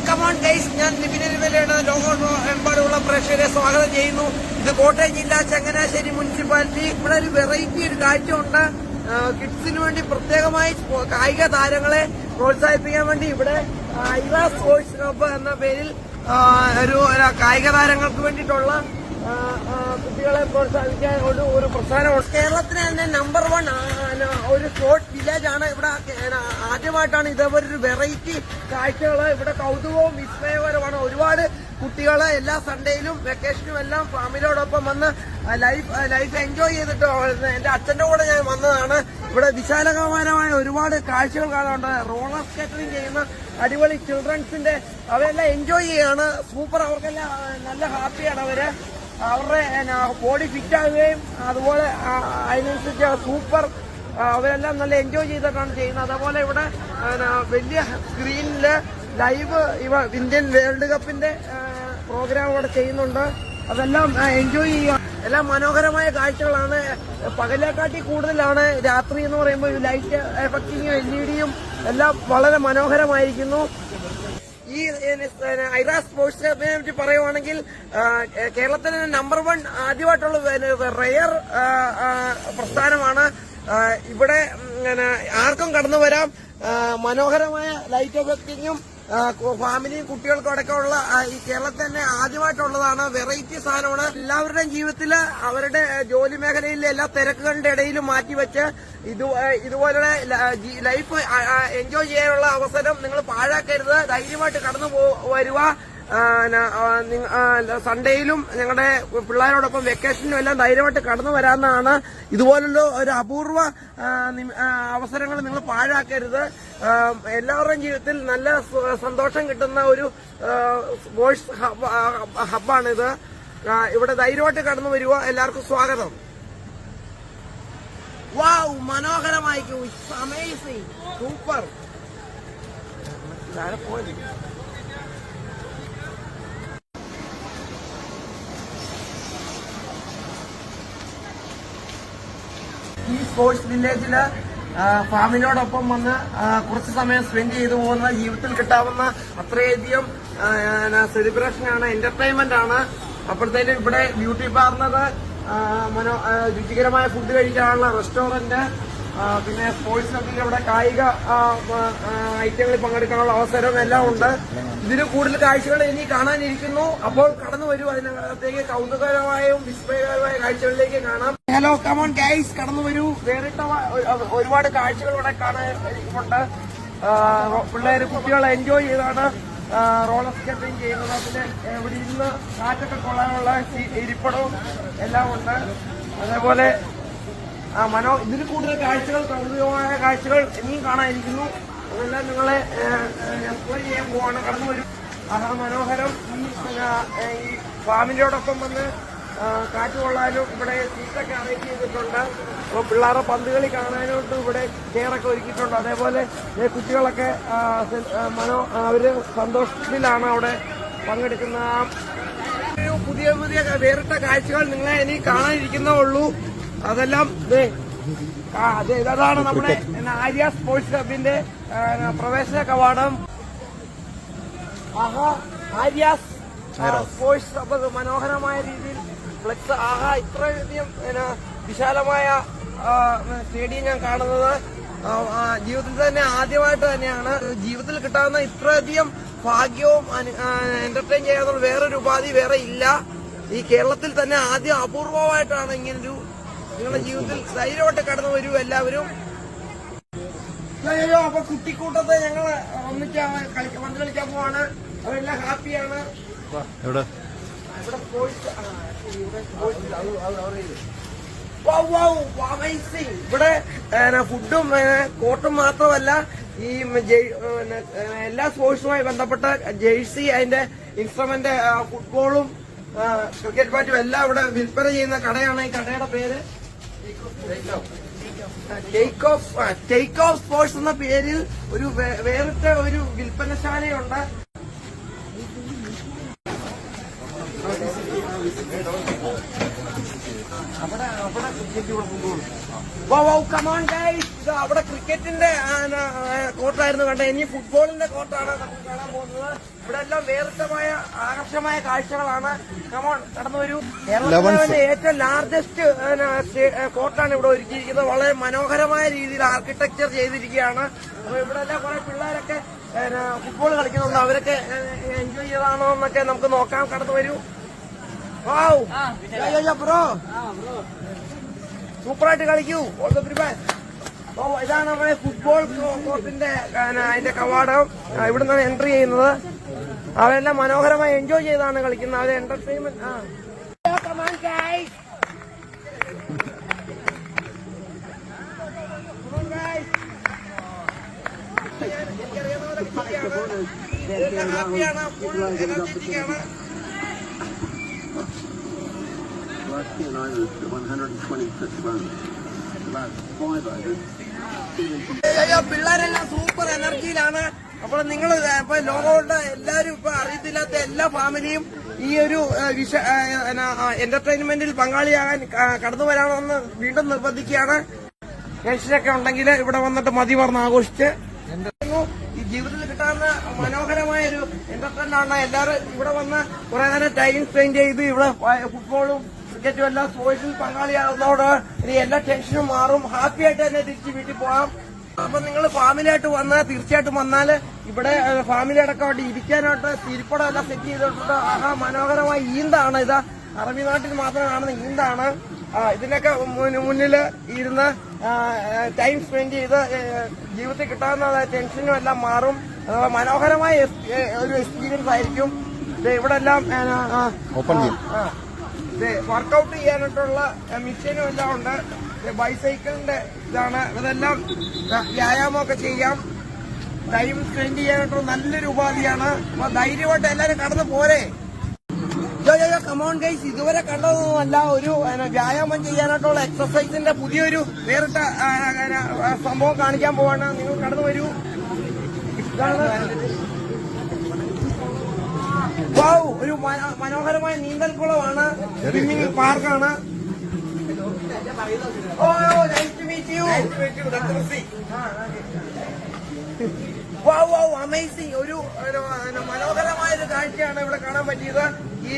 Come on guys, ഞാൻ നിവിനാണ്. ലോകമെമ്പാടുമുള്ള പ്രേക്ഷകരെ സ്വാഗതം ചെയ്യുന്നു. ഇത് കോട്ടയം ജില്ല ചങ്ങനാശ്ശേരി മുനിസിപ്പാലിറ്റി. ഇവിടെ ഒരു വെറൈറ്റി ഒരു കാഴ്ചയുണ്ട്. കിഡ്സിന് വേണ്ടി പ്രത്യേകമായി കായിക താരങ്ങളെ പ്രോത്സാഹിപ്പിക്കാൻ വേണ്ടി ഇവിടെ ഐറ സ്പോർട്സ് ക്ലബ്ബ് എന്ന പേരിൽ ഒരു കായിക താരങ്ങൾക്ക് വേണ്ടിയിട്ടുള്ള കുട്ടികളെ പ്രോത്സാഹിപ്പിക്കാൻ ഒരു പ്രസ്ഥാനമാണ്. കേരളത്തിന് തന്നെ നമ്പർ 1 ഒരു സ്പോർട്സ് വില്ലേജ് ആണ് ഇവിടെ. ആദ്യമായിട്ടാണ് ഇതേപോലെ ഒരു വെറൈറ്റി കാഴ്ചകള് ഇവിടെ. കൗതുകവും വിസ്മയകരമാണ്. ഒരുപാട് കുട്ടികള് എല്ലാ സൺഡേയിലും വെക്കേഷനും എല്ലാം ഫാമിലിയോടൊപ്പം വന്ന് ലൈഫ് എൻജോയ് ചെയ്തിട്ട് എന്റെ അച്ഛന്റെ കൂടെ ഞാൻ വന്നതാണ്. ഇവിടെ വിശാലകരമായ ഒരുപാട് കാഴ്ചകൾ കാണാറുണ്ട്. റോളർ സ്കേറ്റിംഗ് ചെയ്യുന്ന അടിപൊളി ചിൽഡ്രൻസിന്റെ അവരെല്ലാം എൻജോയ് ചെയ്യാണ്. സൂപ്പർ. അവർക്കെല്ലാം നല്ല ഹാപ്പിയാണ്. അവരുടെ ബോഡി ഫിറ്റ് ആവുകയും അതുപോലെ അതിനനുസരിച്ച് സൂപ്പർ അവരെല്ലാം നല്ല എൻജോയ് ചെയ്തിട്ടാണ് ചെയ്യുന്നത്. അതേപോലെ ഇവിടെ വലിയ സ്ക്രീനില് ലൈവ് ഇന്ത്യൻ വേൾഡ് കപ്പിന്റെ പ്രോഗ്രാം ഇവിടെ ചെയ്യുന്നുണ്ട്. അതെല്ലാം എൻജോയ് ചെയ്യുക. എല്ലാം മനോഹരമായ കാഴ്ചകളാണ്. പകലേക്കാട്ടി കൂടുതലാണ് രാത്രി എന്ന് പറയുമ്പോൾ ലൈറ്റ് എഫക്റ്റിങ്ങും LED-യും എല്ലാം വളരെ മനോഹരമായിരിക്കുന്നു. ഈ ഐറ സ്പോർട്സ് ക്ലബിനെ പറ്റി പറയുവാണെങ്കിൽ കേരളത്തിലെ നമ്പർ 1 ആദ്യമായിട്ടുള്ള റെയർ പ്രസ്ഥാനമാണ്. ഇവിടെ ആർക്കും കടന്നു വരാം. മനോഹരമായ ലൈറ്റ് എഫക്റ്റിങ്ങും ഫാമിലിയും കുട്ടികൾക്കും അടക്കമുള്ള ഈ കേരളത്തിൽ തന്നെ ആദ്യമായിട്ടുള്ളതാണ്. വെറൈറ്റി സാധനമാണ്. എല്ലാവരുടെയും ജീവിതത്തിൽ അവരുടെ ജോലി മേഖലയിലെ എല്ലാ തിരക്കുകളുടെ ഇടയിലും മാറ്റിവെച്ച് ഇതുപോലുള്ള ലൈഫ് എൻജോയ് ചെയ്യാനുള്ള അവസരം നിങ്ങൾ പാഴാക്കരുത്. ധൈര്യമായിട്ട് കടന്നു വരുക. സൺഡേയിലും ഞങ്ങളുടെ പിള്ളേരോടൊപ്പം വെക്കേഷനും എല്ലാം ധൈര്യമായിട്ട് കടന്നു വരാവുന്നതാണ്. ഇതുപോലുള്ള ഒരു അപൂർവ അവസരങ്ങൾ നിങ്ങൾ പാഴാക്കരുത്. എല്ലാവരുടെയും ജീവിതത്തിൽ നല്ല സന്തോഷം കിട്ടുന്ന ഒരു സ്പോർട്സ് ഹബ്ബാണിത്. ഇവിടെ ധൈര്യമായിട്ട് കടന്നു വരിക. എല്ലാവർക്കും സ്വാഗതം. വാവ്, മനോഹരമായിരിക്കും. It's amazing. സൂപ്പർ. പോയി ഈ സ്പോർട്സ് വില്ലേജില് ഫാമിലിയോടൊപ്പം വന്ന് കുറച്ച് സമയം സ്പെൻഡ് ചെയ്തു പോകുന്ന ജീവിതത്തിൽ കിട്ടാവുന്ന അത്രയധികം സെലിബ്രേഷനാണ്, എന്റർടൈൻമെന്റ് ആണ്. അപ്പോഴത്തേനും ഇവിടെ ബ്യൂട്ടി പാർലർ, രുചികരമായ ഫുഡ് കഴിക്കാനുള്ള റെസ്റ്റോറന്റ്, പിന്നെ സ്പോർട്സ് ക്ലബിന്റെ ഇവിടെ കായിക ഐറ്റങ്ങളിൽ പങ്കെടുക്കാനുള്ള അവസരം എല്ലാം ഉണ്ട്. ഇതിന് കൂടുതൽ കാഴ്ചകൾ ഇനി കാണാനിരിക്കുന്നു. അപ്പോൾ കടന്നു വരൂ. അതിനകത്തേക്ക് കൗതുകകരമായും വിസ്മയകരമായ കാഴ്ചകളിലേക്ക് കാണാം. ഹലോ, കമോൺ ഗൈസ്, കടന്നു വരൂ. വേറിട്ട ഒരുപാട് കാഴ്ചകൾ ഇവിടെ കാണാനുണ്ട്. പിള്ളേര് കുട്ടികളെ എൻജോയ് ചെയ്താണ് റോളർ സ്കേറ്റിംഗ് ചെയ്യുന്നത്. പിന്നെ ഇവിടെ ഇരുന്ന് കാറ്റൊക്കെ കൊള്ളാനുള്ള ഇരിപ്പിടവും എല്ലാം ഉണ്ട്. അതേപോലെ ഇതിൽ കൂടുതൽ കാഴ്ചകൾ, കൗതുകമായ കാഴ്ചകൾ ഇനിയും കാണാനിരിക്കുന്നു. അതെല്ലാം നിങ്ങളെ എൻജോയ് ചെയ്യാൻ പോവാണ്. കടന്നു വരും. മനോഹരം. ഈ ഫാമിലിയോടൊപ്പം വന്ന് കാറ്റ് കൊള്ളാനും ഇവിടെ സീറ്റൊക്കെ അറേഞ്ച് ചെയ്തിട്ടുണ്ട്. അപ്പോൾ പിള്ളേരുടെ പന്തുകളി കാണാനായിട്ട് ഇവിടെ ചെയറൊക്കെ ഒരുക്കിയിട്ടുണ്ട്. അതേപോലെ കുട്ടികളൊക്കെ അവര് സന്തോഷത്തിലാണ് അവിടെ പങ്കെടുക്കുന്ന. പുതിയ പുതിയ വേറിട്ട കാഴ്ചകൾ നിങ്ങളെ ഇനി കാണാനിരിക്കുന്നേ ഉള്ളൂ. അതെല്ലാം ഇതാണ് നമ്മുടെ ആര്യ സ്പോർട്സ് ക്ലബിന്റെ പ്രവേശന കവാടം. ആര്യ സ്പോർട്സ് ക്ലബ് മനോഹരമായ രീതിയിൽ ഫ്ലെക്സ്. ഇത്രയധികം വിശാലമായ സ്റ്റേഡിയം ഞാൻ കാണുന്നത് ജീവിതത്തിൽ തന്നെ ആദ്യമായിട്ട് തന്നെയാണ്. ജീവിതത്തിൽ കിട്ടാവുന്ന ഇത്രയധികം ഭാഗ്യവും എന്റർടൈൻ ചെയ്യാനുള്ള വേറൊരു ഉപാധി വേറെ ഇല്ല. ഈ കേരളത്തിൽ തന്നെ ആദ്യം അപൂർവമായിട്ടാണ് ഇങ്ങനൊരു. നിങ്ങളുടെ ജീവിതത്തിൽ ധൈര്യമായിട്ട് കടന്നു വരൂ എല്ലാവരും. അപ്പൊ കുട്ടിക്കൂട്ടത്തെ ഞങ്ങള് ഒന്നിച്ച് പന്ത് കളിക്കാൻ പോവാണ്. അവരെല്ലാം ഹാപ്പിയാണ്. ഇവിടെ ഫുഡും കോർട്ടും മാത്രമല്ല, ഈ എല്ലാ സ്പോർട്സുമായി ബന്ധപ്പെട്ട ജേഴ്സി, അതിന്റെ ഇൻസ്ട്രുമെന്റ്, ഫുട്ബോളും ക്രിക്കറ്റ് ബാറ്റും എല്ലാം ഇവിടെ വിൽപ്പന ചെയ്യുന്ന കടയാണ്. ഈ കടയുടെ പേര് ടേക്ക് ഓഫ് സ്പോർട്സ് എന്ന പേരിൽ ഒരു വേറിട്ട ഒരു വിൽപ്പനശാലയുണ്ട്. അവിടെ ഇത് അവിടെ ക്രിക്കറ്റിന്റെ കോർട്ടായിരുന്നു കണ്ടത്. ഇനി ഫുട്ബോളിന്റെ കോർട്ടാണ് നമുക്ക് കാണാൻ പോകുന്നത്. ഇവിടെ എല്ലാം വേറിട്ടമായ ആകർഷമായ കാഴ്ചകളാണ്. കമോൺ, കടന്നു വരൂ. കേരളത്തിലെ ഏറ്റവും ലാർജസ്റ്റ് കോർട്ടാണ് ഇവിടെ ഒരുക്കിയിരിക്കുന്നത്. വളരെ മനോഹരമായ രീതിയിൽ ആർക്കിടെക്ചർ ചെയ്തിരിക്കുകയാണ്. അപ്പൊ ഇവിടെ എല്ലാം കുറെ പിള്ളേരൊക്കെ ഫുട്ബോൾ കളിക്കുന്നുണ്ട്. അവരൊക്കെ എൻജോയ് ചെയ്താണോ എന്നൊക്കെ നമുക്ക് നോക്കാം. കടന്നു വരൂ. ബ്രോ, സൂപ്പറായിട്ട് കളിക്കൂ. All the prepare. ഇതാണ് നമ്മുടെ ഫുട്ബോൾ കോർട്ടിന്റെ അതിന്റെ കവാടം. ഇവിടെ നിന്നാണ് എൻട്രി ചെയ്യുന്നത്. അവരെല്ലാം മനോഹരമായി എൻജോയ് ചെയ്താണ് കളിക്കുന്നത്. അവരെ എന്റർടൈൻമെന്റ്. ഹാപ്പിയാണ്, ഫുൾ എനർജറ്റിക് ആണ്. പിള്ളേരെല്ലാം സൂപ്പർ എനർജിയിലാണ്. അപ്പോൾ നിങ്ങൾ ഇപ്പൊ ലോകമുള്ള എല്ലാവരും ഇപ്പൊ അറിയത്തില്ലാത്ത എല്ലാ ഫാമിലിയും ഈ ഒരു എന്റർടൈൻമെന്റിൽ പങ്കാളിയാകാൻ കടന്നു വരാമെന്ന് വീണ്ടും നിർബന്ധിക്കുകയാണ്. ടെൻഷനൊക്കെ ഉണ്ടെങ്കിൽ ഇവിടെ വന്നിട്ട് മതി പറഞ്ഞ് ആഘോഷിച്ച് ഈ ജീവിതത്തിൽ കിട്ടാവുന്ന മനോഹരമായ ഒരു എന്റർടൈൻമെന്റാണ്. എല്ലാവരും ഇവിടെ വന്ന് കുറെ നേരം ടൈം സ്പെൻഡ് ചെയ്ത് ഇവിടെ ഫുട്ബോളും ക്രിക്കറ്റും എല്ലാം സ്പോർട്സിൽ പങ്കാളിയാകുന്നതോട് ഇനി എല്ലാ ടെൻഷനും മാറും. ഹാപ്പി ആയിട്ട് തന്നെ തിരിച്ച് വീട്ടിൽ പോകാം. അപ്പൊ നിങ്ങൾ ഫാമിലിയായിട്ട് വന്നാൽ തീർച്ചയായിട്ടും വന്നാൽ ഇവിടെ ഫാമിലി അടക്കമായിട്ട് ഇരിക്കാനായിട്ട് തിരിപ്പടം എല്ലാം സെറ്റ് ചെയ്തിട്ടുണ്ട്. മനോഹരമായ ഈന്താണ്. ഇതാ അറബി നാട്ടിൽ മാത്രം കാണുന്ന ഈന്താണ്. ഇതിനൊക്കെ മുന്നിൽ ഇരുന്ന് ടൈം സ്പെൻഡ് ചെയ്ത് ജീവിതത്തിൽ കിട്ടാവുന്ന ടെൻഷനും എല്ലാം മാറും. മനോഹരമായ ഒരു എക്സ്പീരിയൻസ് ആയിരിക്കും. ഇവിടെ എല്ലാം വർക്കൗട്ട് ചെയ്യാനായിട്ടുള്ള മെഷീനും എല്ലാം ഉണ്ട്. ബൈസൈക്കിളിന്റെ ഇതാണ്. ഇതെല്ലാം വ്യായാമമൊക്കെ ചെയ്യാം. ടൈം സ്പെൻഡ് ചെയ്യാനായിട്ടുള്ള നല്ലൊരു ഉപാധിയാണ്. അപ്പൊ ധൈര്യമായിട്ട് എല്ലാവരും കടന്നു പോരെ. കമോൺ ഗൈസ്, ഇതുവരെ കണ്ടതൊന്നുമല്ല. ഒരു വ്യായാമം ചെയ്യാനായിട്ടുള്ള എക്സസൈസിന്റെ പുതിയൊരു വേറിട്ട സംഭവം കാണിക്കാൻ പോവാണ്. നിങ്ങൾ കടന്നു വരൂ. ഇതാണ് ഒരു മനോഹരമായ നീന്തൽക്കുളമാണ്. സ്വിമ്മിംഗ് പാർക്കാണ്. അമേസിംഗ്. ഒരു മനോഹരമായ ഒരു കാഴ്ചയാണ് ഇവിടെ കാണാൻ പറ്റിയത്. ഈ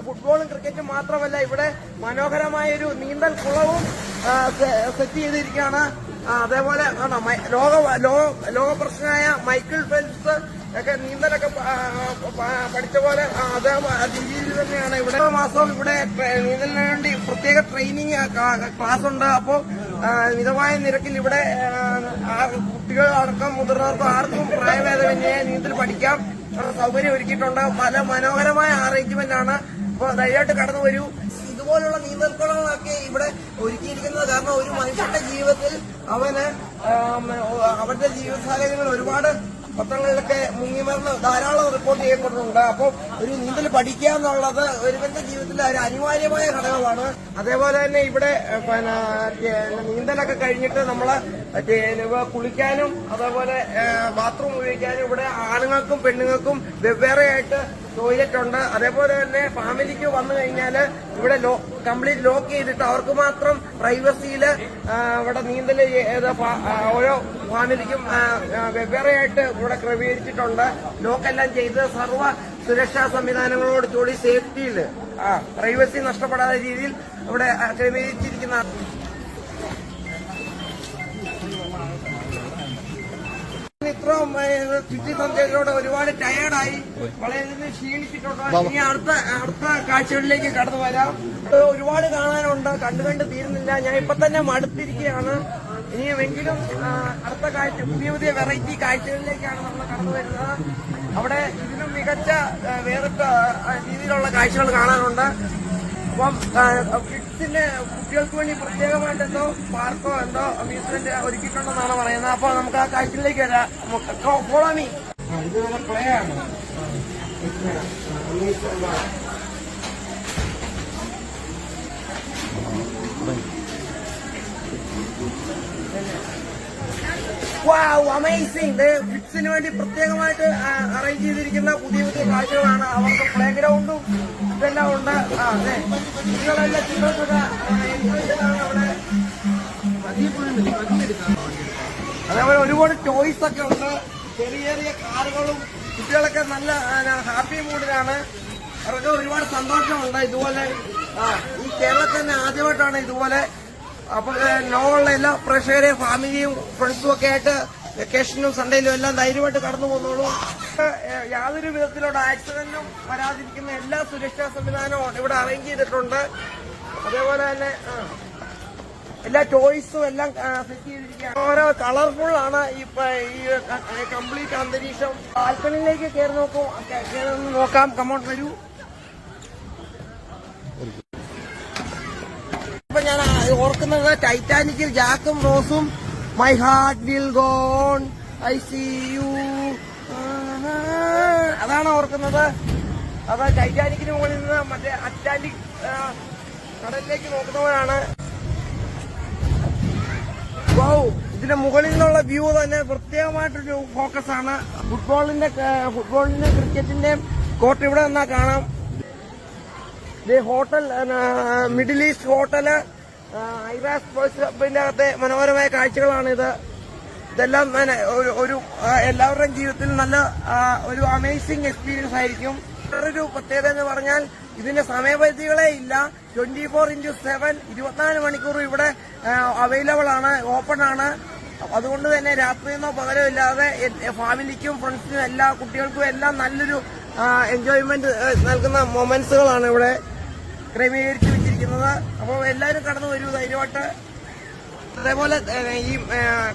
ഫുട്ബോളും ക്രിക്കറ്റും മാത്രമല്ല, ഇവിടെ മനോഹരമായ ഒരു നീന്തൽ കുളവും സെറ്റ് ചെയ്തിരിക്കുകയാണ്. അതേപോലെ ലോക പ്രശ്നമായ മൈക്കിൾ ഫെൽപ്സ് ഒക്കെ നീന്തലൊക്കെ പഠിച്ച പോലെ അതേ രീതിയിൽ തന്നെയാണ് ഇവിടെ. മാസം ഇവിടെ നീന്തലിന് വേണ്ടി പ്രത്യേക ട്രെയിനിങ് ക്ലാസ് ഉണ്ട്. അപ്പോൾ മിതമായ നിരക്കിൽ ഇവിടെ കുട്ടികൾ അടക്കം മുതിർന്നവർക്കും ആർക്കും പ്രായഭേദമന്യേ നീന്തൽ പഠിക്കാം. സൗകര്യം ഒരുക്കിയിട്ടുണ്ട്. പല മനോഹരമായ അറേഞ്ച്മെന്റ് ആണ്. അപ്പോൾ ധൈര്യമായിട്ട് കടന്നു വരൂ. ഇതുപോലുള്ള നീന്തൽക്കുളങ്ങളൊക്കെ ഇവിടെ ഒരുക്കിയിരിക്കുന്നത് കാരണം ഒരു മനുഷ്യന്റെ ജീവിതത്തിൽ അവരുടെ ജീവിത സാഹചര്യങ്ങൾ ഒരുപാട് പത്രങ്ങളിലൊക്കെ മുങ്ങിമറിന് ധാരാളം റിപ്പോർട്ട് ചെയ്യപ്പെടുന്നുണ്ട്. അപ്പോൾ ഒരു നീന്തൽ പഠിക്കുക എന്നുള്ളത് ഒരുവന്റെ ജീവിതത്തിലെ ഒരു അനിവാര്യമായ ഘടകമാണ്. അതേപോലെ തന്നെ ഇവിടെ നീന്തലൊക്കെ കഴിഞ്ഞിട്ട് നമ്മള് കുളിക്കാനും അതേപോലെ ബാത്റൂം ഉപയോഗിക്കാനും ഇവിടെ ആണുങ്ങൾക്കും പെണ്ണുങ്ങൾക്കും വെവ്വേറെയായിട്ട് ടോയ്ലറ്റ് ഉണ്ട്. അതേപോലെ തന്നെ ഫാമിലിക്ക് വന്നു കഴിഞ്ഞാൽ ഇവിടെ കംപ്ലീറ്റ് ലോക്ക് ചെയ്തിട്ട് അവർക്ക് മാത്രം പ്രൈവസിയില് ഇവിടെ നീന്തൽ ഓരോ ഫാമിലിക്കും വെവ്വേറെയായിട്ട് ഇവിടെ ക്രമീകരിച്ചിട്ടുണ്ട്. ലോക്കെല്ലാം ചെയ്ത് സർവ്വ സുരക്ഷാ സംവിധാനങ്ങളോട് കൂടി സേഫ്റ്റിയിൽ പ്രൈവസി നഷ്ടപ്പെടാത്ത രീതിയിൽ ഇവിടെ ക്രമീകരിച്ചിരിക്കുന്ന ഇത്രയും ചുറ്റി സഞ്ചാരികളോട് ഒരുപാട് ടയേർഡായി വളരെ ക്ഷീണിച്ചിട്ടുണ്ട്. ഇനി അടുത്ത കാഴ്ചകളിലേക്ക് കടന്നു വരാം. ഒരുപാട് കാണാനുണ്ട്. കണ്ടു തീരുന്നില്ല. ഞാൻ ഇപ്പൊ തന്നെ മടുത്തിരിക്കുകയാണ്. ഇനിയുമെങ്കിലും അടുത്ത കാഴ്ച പുതിയ വെറൈറ്റി കാഴ്ചകളിലേക്കാണ് നമ്മൾ കടന്നു വരുന്നത്. അവിടെ ഇതിനും മികച്ച വേറിട്ട രീതിയിലുള്ള കാഴ്ചകൾ കാണാനുണ്ട്. അപ്പം കുട്ടികൾക്ക് വേണ്ടി പ്രത്യേകമായിട്ട് എന്തോ പാർക്കോ എന്തോ അമ്യൂസ്മെന്റ് ഒരുക്കിയിട്ടുണ്ടെന്നാണ് പറയുന്നത്. അപ്പൊ നമുക്ക് ആ കാഴ്ചയിലേക്ക് വരാം. Follow me. ഇത് നമ്മുടെ പ്ലേ ആണ്. അമേസിംഗ്. കിഡ്സിന് വേണ്ടി പ്രത്യേകമായിട്ട് അറേഞ്ച് ചെയ്തിരിക്കുന്ന പുതിയ കാഴ്ചകളാണ്. അവർക്ക് പ്ലേ ഗ്രൗണ്ടും ഇതെല്ലാം ഉണ്ട്. അതെ, കുട്ടികളെല്ലാം ചിത്രത്തിലാണ് അവിടെ. അതേപോലെ ഒരുപാട് ടോയ്സ് ഒക്കെ ഉണ്ട്. ചെറിയ ചെറിയ കാറുകളും. കുട്ടികളൊക്കെ നല്ല ഹാപ്പി മൂഡിലാണ്. അവർക്ക് ഒരുപാട് സന്തോഷമുണ്ട്. ഇതുപോലെ ഈ കേരളത്തിൽ തന്നെ ആദ്യമായിട്ടാണ് ഇതുപോലെ. അപ്പൊ ലോകമുള്ള എല്ലാ പ്രേക്ഷകരെയും ഫാമിലിയും ഫ്രണ്ട്സും ഒക്കെ ആയിട്ട് വെക്കേഷനും സൺഡേയിലും എല്ലാം ധൈര്യമായിട്ട് കടന്നു പോകുന്നുള്ളൂ. യാതൊരു വിധത്തിലുള്ള ആക്സിഡന്റും വരാതിരിക്കുന്ന എല്ലാ സുരക്ഷാ സംവിധാനവും ഇവിടെ അറേഞ്ച് ചെയ്തിട്ടുണ്ട്. അതേപോലെ തന്നെ എല്ലാ ചോയ്സും എല്ലാം സെറ്റ് ചെയ്തിരിക്കുകയാണ്. ഓരോ കളർഫുൾ ആണ് ഈ കംപ്ലീറ്റ് അന്തരീക്ഷം. ബാൽക്കണിയിലേക്ക് കയറി നോക്കാം. കമോൺ വരൂ. ഇപ്പൊ ഞാൻ ഓർക്കുന്നത് ടൈറ്റാനിക്കിൽ ജാക്കും റോസും my heart will gone I see you അതാണ് ഓർക്കുന്നത്. അത് ടൈറ്റാനിക്കിന് മുകളിൽ നിന്ന് മറ്റേ അറ്റ്ലാന്റിക് കടലിലേക്ക് നോക്കുന്നവരാണ്. വൗ, ഇതിന്റെ മുകളിൽ നിന്നുള്ള വ്യൂ തന്നെ പ്രത്യേകമായിട്ടൊരു ഫോക്കസ് ആണ്. ഫുട്ബോളിന്റെ ക്രിക്കറ്റിന്റെയും കോർട്ട് ഇവിടെ നിന്നാ കാണാം. ഹോട്ടൽ മിഡിൽ ഈസ്റ്റ് ഹോട്ടല് ഐറാസ് സ്പോർട്സ് ക്ലബിന്റെ അകത്തെ മനോഹരമായ കാഴ്ചകളാണിത്. ഇതെല്ലാം ഒരു എല്ലാവരുടെയും ജീവിതത്തിൽ നല്ല ഒരു അമേസിംഗ് എക്സ്പീരിയൻസ് ആയിരിക്കും. വേറൊരു പ്രത്യേകത എന്ന് പറഞ്ഞാൽ ഇതിന്റെ സമയപരിധികളേ ഇല്ല. 24x7 24 മണിക്കൂറും ഇവിടെ അവൈലബിൾ ആണ്, ഓപ്പൺ ആണ്. അതുകൊണ്ട് തന്നെ രാത്രിയെന്നോ പകലോ ഇല്ലാതെ ഫാമിലിക്കും ഫ്രണ്ട്സിനും എല്ലാ കുട്ടികൾക്കും എല്ലാം നല്ലൊരു എൻജോയ്മെന്റ് നൽകുന്ന മൊമെന്റ്സുകളാണ് ഇവിടെ ക്രമീകരിച്ചു വെച്ചിരിക്കുന്നത്. അപ്പോൾ എല്ലാവരും കടന്നു വരൂ ധൈര്യമായിട്ട്. അതേപോലെ ഈ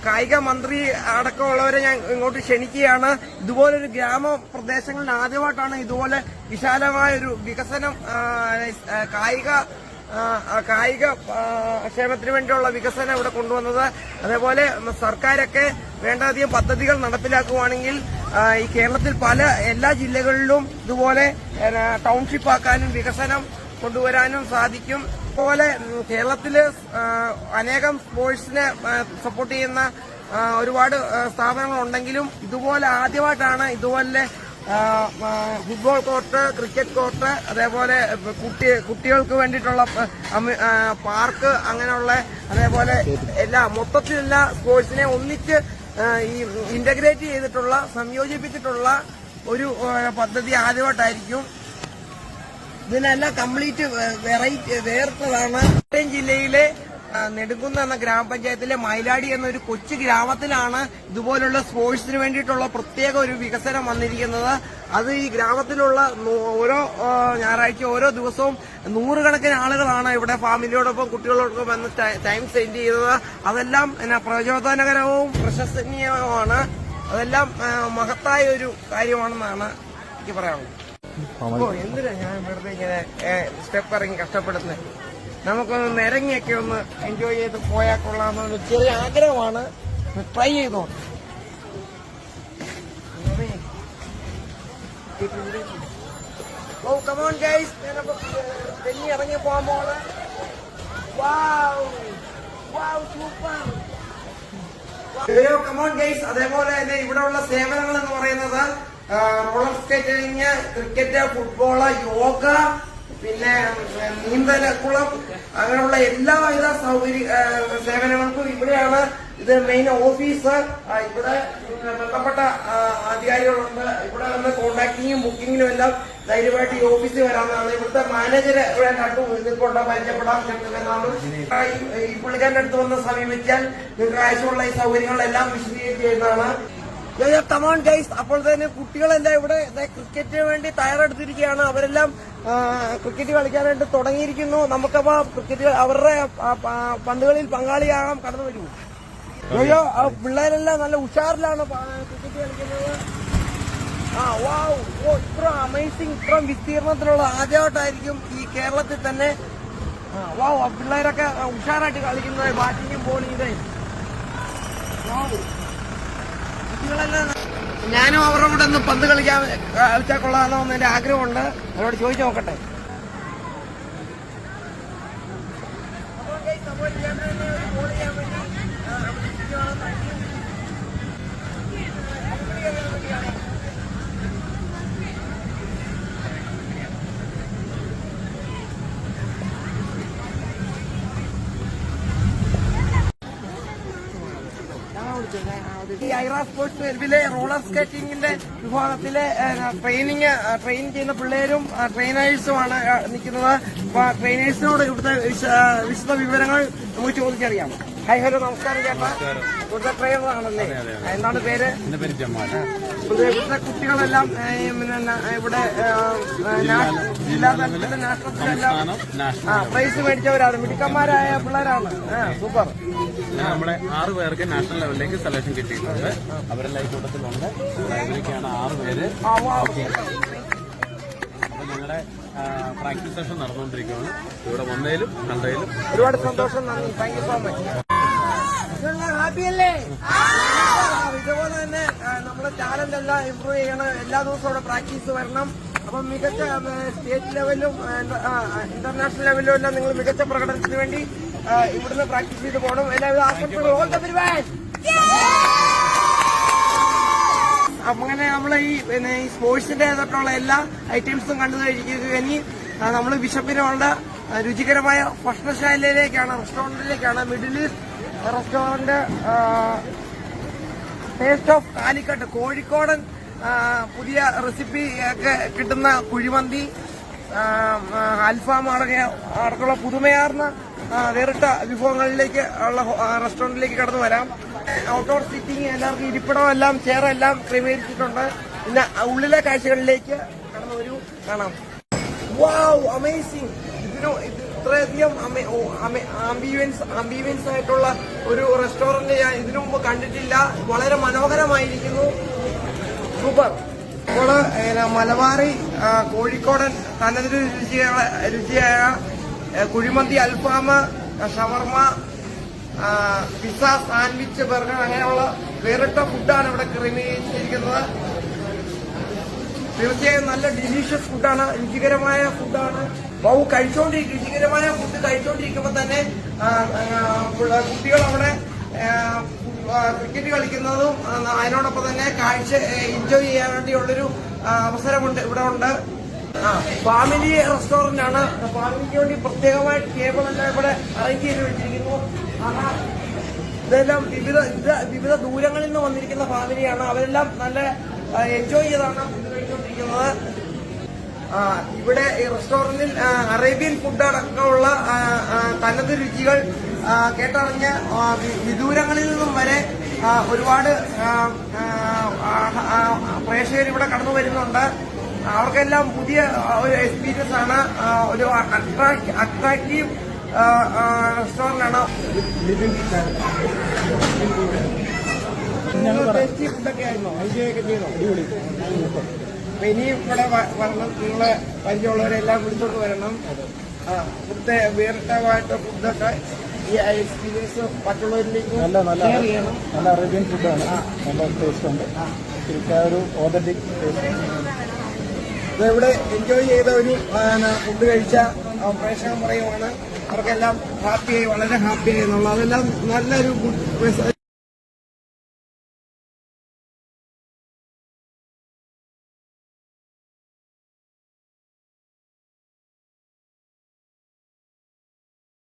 കായിക മന്ത്രി അടക്കമുള്ളവരെ ഞാൻ ഇങ്ങോട്ട് ക്ഷണിക്കുകയാണ്. ഇതുപോലൊരു ഗ്രാമപ്രദേശങ്ങളിൽ ആദ്യമായിട്ടാണ് ഇതുപോലെ വിശാലമായൊരു വികസനം കായിക ക്ഷേമത്തിന് വേണ്ടിയുള്ള വികസനം ഇവിടെ കൊണ്ടുവന്നത്. അതേപോലെ സർക്കാരൊക്കെ വേണ്ടധികം പദ്ധതികൾ നടപ്പിലാക്കുവാണെങ്കിൽ ഈ കേരളത്തിൽ എല്ലാ ജില്ലകളിലും ഇതുപോലെ ടൗൺഷിപ്പ് ആക്കാനും വികസനം കൊണ്ടുവരാനും സാധിക്കും. അതുപോലെ കേരളത്തില് അനേകം സ്പോർട്സിനെ സപ്പോർട്ട് ചെയ്യുന്ന ഒരുപാട് സ്ഥാപനങ്ങളുണ്ടെങ്കിലും ഇതുപോലെ ആദ്യമായിട്ടാണ് ഇതുപോലെ ഫുട്ബോൾ കോർട്ട്, ക്രിക്കറ്റ് കോർട്ട്, അതേപോലെ കുട്ടികൾക്ക് വേണ്ടിയിട്ടുള്ള പാർക്ക്, അങ്ങനെയുള്ള അതേപോലെ മൊത്തത്തിലുള്ള സ്പോർട്സിനെ ഒന്നിച്ച് ഈ ഇന്റഗ്രേറ്റ് ചെയ്തിട്ടുള്ള സംയോജിപ്പിച്ചിട്ടുള്ള ഒരു പദ്ധതി ആദ്യമായിട്ടായിരിക്കും. ഇതിനെല്ലാം കംപ്ലീറ്റ് വേറിട്ടതാണ്. കോട്ടയം ജില്ലയിലെ നെടുങ്കുന്ന് എന്ന ഗ്രാമപഞ്ചായത്തിലെ മൈലാടി എന്നൊരു കൊച്ചു ഗ്രാമത്തിലാണ് ഇതുപോലുള്ള സ്പോർട്സിന് വേണ്ടിയിട്ടുള്ള പ്രത്യേക ഒരു വികസനം വന്നിരിക്കുന്നത്. അത് ഈ ഗ്രാമത്തിലുള്ള ഓരോ ഞായറാഴ്ച ഓരോ ദിവസവും നൂറുകണക്കിന് ആളുകളാണ് ഇവിടെ ഫാമിലിയോടൊപ്പം കുട്ടികളോടൊപ്പം വന്ന് ടൈം സ്പെൻഡ് ചെയ്തത്. അതെല്ലാം പ്രചോദനകരവും പ്രശംസനീയവുമാണ്. അതെല്ലാം മഹത്തായ ഒരു കാര്യമാണെന്നാണ് എനിക്ക് പറയാനുള്ളത്. എന്തിനാ ഞാൻ വെറുതെ ഇങ്ങനെ സ്റ്റെപ്പ് ഇറങ്ങി കഷ്ടപ്പെടുന്നത്? നമുക്കൊന്ന് നിരങ്ങിയൊക്കെ ഒന്ന് എൻജോയ് ചെയ്ത് പോയാൽ കൊള്ളാമെന്നൊരു ചെറിയ ആഗ്രഹമാണ്. ട്രൈ ചെയ്തോ. ഓ കമോൺ ഗൈസ്, ഞാനപ്പോ തെന്നി ഇറങ്ങി പോകാൻ പോണ്. സൂപ്പർ. Come on guys. അതേപോലെ തന്നെ ഇവിടെയുള്ള സേവനങ്ങൾ എന്ന് പറയുന്നത് roller skating, cricket, football, yoga, പിന്നെ നീന്തലക്കുളം, അങ്ങനെയുള്ള എല്ലാവിധ സേവനങ്ങൾക്കും ഇവിടെയാണ്. ഇത് മെയിൻ ഓഫീസ്. ഇവിടെ ബന്ധപ്പെട്ട അധികാരികളുണ്ട്. ഇവിടെ വന്ന് കോണ്ടാക്ടിങ്ങും ബുക്കിങ്ങിനും എല്ലാം ധൈര്യമായിട്ട് ഈ ഓഫീസിൽ വരാവുന്നതാണ്. ഇവിടുത്തെ മാനേജരെ ഇവിടെ കണ്ടു നിൽക്കൊണ്ട് പരിചയപ്പെടാൻ പറ്റുന്നതാണ്. ഈ പുള്ളിക്കാരന്റെ അടുത്ത് വന്ന് സമീപിച്ചാൽ നിങ്ങൾക്ക് ആവശ്യമുള്ള ഈ സൗകര്യങ്ങളെല്ലാം വിശദീകരിച്ച് ചെയ്യുന്നതാണ്. Come on guys. അപ്പോൾ തന്നെ കുട്ടികളെല്ലാം ഇവിടെ ക്രിക്കറ്റിന് വേണ്ടി തയ്യാറെടുത്തിരിക്കുകയാണ്. അവരെല്ലാം ക്രിക്കറ്റ് കളിക്കാനായിട്ട് തുടങ്ങിയിരിക്കുന്നു. നമുക്കപ്പോ ക്രിക്കറ്റ് അവരുടെ പന്തുകളിൽ പങ്കാളിയാകാം. കടന്നു വരൂ. അയ്യോ, പിള്ളേരെല്ലാം നല്ല ഉഷാറിലാണ് ക്രിക്കറ്റ് കളിക്കുന്നത്. ഇത്ര അമേസിംഗ്, ഇത്ര വിസ്തീർണത്തിലുള്ള ആദ്യമായിട്ടായിരിക്കും ഈ കേരളത്തിൽ തന്നെ. പിള്ളേരൊക്കെ ഉഷാറായിട്ട് കളിക്കുന്നത്, ബാറ്റിങ്ങും ബോളിംഗ്. ഞാനും അവരുടെ കൂടെ ഒന്ന് പന്ത് കളിച്ചാൽ കൊള്ളാമെന്നോ എന്ന് എന്റെ ആഗ്രഹമുണ്ട്. അവരോട് ചോദിച്ചു നോക്കട്ടെ. ഈ ഐറ സ്പോർട്സ് വെൽവിലെ റോളർ സ്കേറ്റിംഗിന്റെ വിഭാഗത്തിലെ ട്രെയിൻ ചെയ്യുന്ന പിള്ളേരും ട്രെയിനേഴ്സുമാണ് നിൽക്കുന്നത്. അപ്പൊ ട്രെയിനേഴ്സിനോട് ഇവിടുത്തെ വിശദ വിവരങ്ങൾ നമുക്ക് ചോദിച്ചറിയാം. ഹായ്, ഹലോ, നമസ്കാരം ചേട്ടാ. ഇവിടുത്തെ ട്രെയിനറാണല്ലേ? എന്താണ് പേര്? ഇവിടുത്തെ കുട്ടികളെല്ലാം ഇവിടെ ജില്ലാ തലത്തിലെ നാഷണൽ പ്രൈസ് മേടിച്ചവരാണ്, മിടുക്കന്മാരായ പിള്ളേരാണ്. സൂപ്പർ. നമ്മുടെ 6 പേർക്ക് നാഷണൽ ലെവലിലേക്ക് സെലക്ഷൻ കിട്ടിയിട്ടുണ്ട്. അവരെല്ലാം ഈ കൂട്ടത്തിലുണ്ട്. ഇവരൊക്കെയാണ് 6 പേര്. അപ്പൊ ഞങ്ങളുടെ പ്രാക്ടീസ് സെഷൻ നടന്നുകൊണ്ടിരിക്കുകയാണ്. ഇവിടെ വന്നതിലും കണ്ടതിലും ഒരുപാട് സന്തോഷം. നന്ദി. Thank you so much. ഹാപ്പിയല്ലേ? ഇതുപോലെ തന്നെ നമ്മുടെ ടാലന്റ് എല്ലാം ഇമ്പ്രൂവ് ചെയ്യണം. എല്ലാ ദിവസവും ഇവിടെ പ്രാക്ടീസ് വരണം. അപ്പം മികച്ച സ്റ്റേറ്റ് ലെവലിലും ഇന്റർനാഷണൽ ലെവലിലും എല്ലാം നിങ്ങൾ മികച്ച പ്രകടനത്തിന് വേണ്ടി ഇവിടുന്ന് പ്രാക്ടീസ് ചെയ്ത് പോകണം. എല്ലാവരും ആശംസകളും. അങ്ങനെ നമ്മൾ ഈ സ്പോർട്സിന്റെ തൊട്ടുള്ള എല്ലാ ഐറ്റംസും കണ്ടു കഴിക്കുക. ഇനി നമ്മൾ ബിഷപ്പിനുള്ള രുചികരമായ ഭക്ഷണശാലയിലേക്കാണ്, റെസ്റ്റോറന്റിലേക്കാണ്. Middle East restaurant, taste of Calicut, കോഴിക്കോടൻ പുതിയ റെസിപ്പി ഒക്കെ കിട്ടുന്ന കുഴിമന്തി, അൽഫാം അടക്കമുള്ള പുതുമയാർന്ന വേറിട്ട വിഭവങ്ങളിലേക്ക് ഉള്ള റെസ്റ്റോറന്റിലേക്ക് കടന്നു വരാം. ഔട്ട്ഡോർ സിറ്റിംഗ്, എല്ലാവർക്കും ഇരിപ്പിടം എല്ലാം ചെയറെല്ലാം ക്രമീകരിച്ചിട്ടുണ്ട്. പിന്നെ ഉള്ളിലെ കാഴ്ചകളിലേക്ക് കടന്നു വരൂ, കാണാം. വാവ്, അമേസിംഗ്. ഇത്രയധികം ആംബിയൻസ് ആയിട്ടുള്ള ഒരു റെസ്റ്റോറന്റ് ഞാൻ ഇതിനു മുമ്പ് കണ്ടിട്ടില്ല. വളരെ മനോഹരമായിരിക്കുന്നു. സൂപ്പർ. ഇപ്പോൾ മലബാറി കോഴിക്കോടൻ തനതൊരു രുചിയായ കുഴിമന്തി, അൽഫാം, ഷവർമ, പിസ്സ, സാൻഡ്വിച്ച്, ബർഗർ അങ്ങനെയുള്ള വേറിട്ട ഫുഡാണ് ഇവിടെ ക്രമീകരിച്ചിരിക്കുന്നത്. തീർച്ചയായും നല്ല ഡിലീഷ്യസ് ഫുഡാണ്, രുചികരമായ ഫുഡാണ്. രുചികരമായ ഫുഡ് കഴിച്ചുകൊണ്ടിരിക്കുമ്പോൾ തന്നെ കുട്ടികൾ അവിടെ ക്രിക്കറ്റ് കളിക്കുന്നതും അതിനോടൊപ്പം തന്നെ കാഴ്ച എൻജോയ് ചെയ്യാൻ വേണ്ടിയുള്ളൊരു അവസരമുണ്ട് ഇവിടെ ഉണ്ട്. ഫാമിലി റെസ്റ്റോറന്റ് ആണ്. ഫാമിലിക്ക് വേണ്ടി പ്രത്യേകമായ ടേബിൾ എല്ലാം ഇവിടെ അറേഞ്ച് ചെയ്ത് വെച്ചിരിക്കുന്നു. ഇതെല്ലാം വിവിധ ദൂരങ്ങളിൽ നിന്ന് വന്നിരിക്കുന്ന ഫാമിലിയാണ്. അവരെല്ലാം നല്ല എൻജോയ് ചെയ്താണ് ഫുഡ് കഴിച്ചുകൊണ്ടിരിക്കുന്നത്. ഇവിടെ ഈ റെസ്റ്റോറന്റിൽ അറേബ്യൻ ഫുഡ് അടക്കമുള്ള തനത് രുചികൾ കേട്ടറിഞ്ഞ് വിദൂരങ്ങളിൽ നിന്നും വരെ ഒരുപാട് പ്രേക്ഷകർ ഇവിടെ കടന്നു വരുന്നുണ്ട്. അവർക്കെല്ലാം പുതിയ ഒരു എക്സ്പീരിയൻസ് ആണ്. ഒരു അട്രാക്റ്റീവ് റെസ്റ്റോറന്റ് ആണ്. ടേസ്റ്റി ഫുഡൊക്കെ ആയിരുന്നോ? എൻജോയ് ഒക്കെ ചെയ്തോ? അപ്പൊ ഇനിയും ഇവിടെ വരണം. നിങ്ങളെ പരിചയമുള്ളവരെല്ലാം വിളിച്ചോണ്ട് വരണം. ഇവിടുത്തെ വേറിട്ടമായിട്ട് ഫുഡൊക്കെ ഈ എക്സ്പീരിയൻസ് മറ്റുള്ളവരിലേക്ക് ഷെയർ ചെയ്യണം. നല്ല അറേബ്യൻ ഫുഡാണ്, നല്ല ടേസ്റ്റ് ഉണ്ട്. ശരിക്കും ഒരു ഓതന്റിക് ടേസ്റ്റ്. ഇവിടെ എൻജോയ് ചെയ്ത ഒരു ഫുഡ് കഴിച്ച പ്രേക്ഷകൻ പറയുവാണ് അവർക്കെല്ലാം ഹാപ്പിയായി, വളരെ ഹാപ്പിയായി എന്നുള്ളത്. അതെല്ലാം നല്ലൊരു